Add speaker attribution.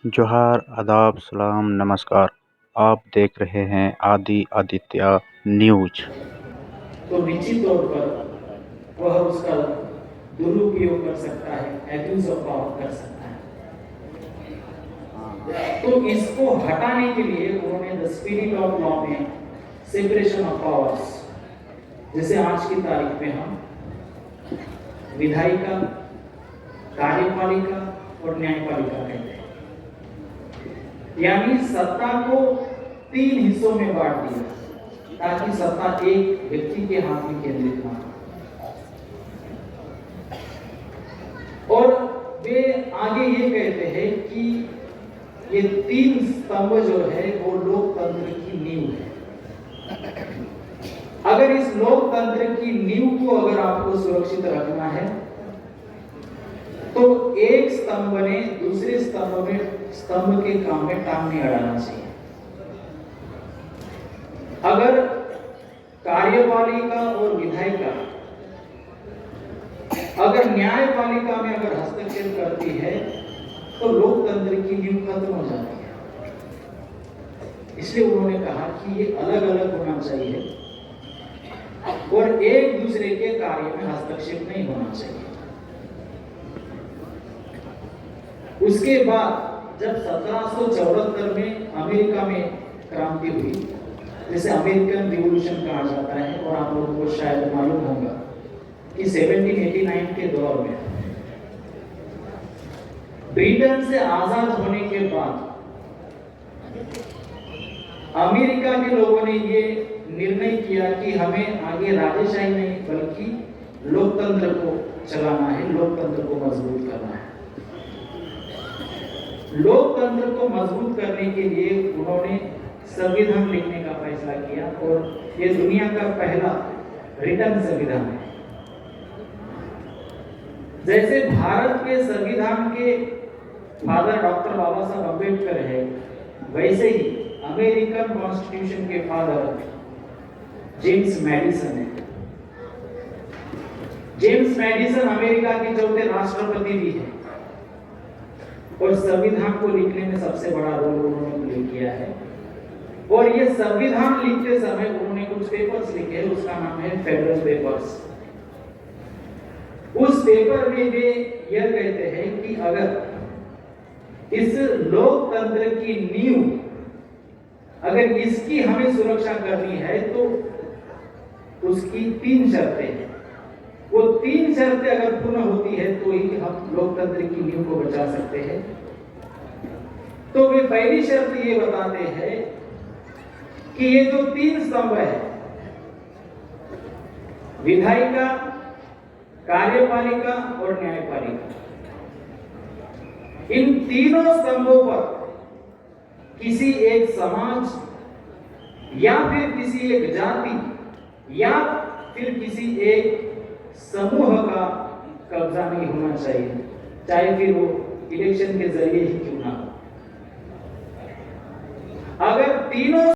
Speaker 1: जोहार, आदाब, सलाम, नमस्कार। आप देख रहे हैं आदि आदित्य न्यूज।
Speaker 2: तो निश्चित तौर पर वह उसका दुरुपयोग कर सकता है, एब्यूज ऑफ पावर कर सकता है। तो इसको हटाने के लिए उन्होंने द स्पिरिट ऑफ लॉ में सेपरेशन ऑफ पावर्स, जैसे आज की तारीख में हम विधायिका, कार्यपालिका और न्यायपालिका कहते हैं, यानी सत्ता को 3 हिस्सों में बांट दिया ताकि सत्ता एक व्यक्ति के हाथ में केंद्रित ना हो। और वे आगे ये कहते हैं कि ये 3 स्तंभ जो है वो लोकतंत्र की नींव है। अगर इस लोकतंत्र की नींव को अगर आपको सुरक्षित रखना है तो एक स्तंभ ने दूसरे स्तंभ के काम में टांग नहीं अड़ाना चाहिए। अगर कार्यपालिका और विधायिका अगर न्यायपालिका में अगर हस्तक्षेप करती है तो लोकतंत्र की नींव खत्म हो जाती है। इसलिए उन्होंने कहा कि ये अलग अलग होना चाहिए और एक दूसरे के कार्य में हस्तक्षेप नहीं होना चाहिए। उसके बाद जब 1774 में अमेरिका में क्रांति हुई, जिसे अमेरिकन रिवॉल्यूशन कहा जाता है, और आप लोगों को शायद मालूम होगा कि 1789 के दौर में ब्रिटेन से आजाद होने के बाद अमेरिका के लोगों ने ये निर्णय किया कि हमें आगे राजेशाही नहीं बल्कि लोकतंत्र को चलाना है, लोकतंत्र को मजबूत करना है। लोकतंत्र को मजबूत करने के लिए उन्होंने संविधान लिखने का फैसला किया और ये दुनिया का पहला रिटन संविधान है। जैसे भारत के संविधान के फादर डॉक्टर बाबा साहब अम्बेडकर है, वैसे ही अमेरिकन कॉन्स्टिट्यूशन के फादर जेम्स मैडिसन है। जेम्स मैडिसन अमेरिका के चौथे राष्ट्रपति भी है और संविधान को लिखने में सबसे बड़ा रोल उन्होंने प्ले किया है। और ये संविधान लिखते समय उन्होंने कुछ पेपर्स लिखे, उसका नाम है फेडरल पेपर्स। उस पेपर में वे यह कहते हैं कि अगर इस लोकतंत्र की नींव अगर इसकी हमें सुरक्षा करनी है तो उसकी 3 शर्तें हैं। वो 3 शर्तें अगर पूर्ण होती है तो ही हम लोकतंत्र की नींव को बचा सकते हैं। तो वे पहली शर्त ये बताते हैं कि ये जो 3 स्तंभ है, विधायिका, कार्यपालिका और न्यायपालिका, इन तीनों स्तंभों पर किसी एक समाज या फिर किसी एक जाति या फिर किसी एक समूह का कब्जा नहीं होना चाहिए, चाहे फिर वो इलेक्शन के जरिए ही क्यों ना हो। अगर तीनों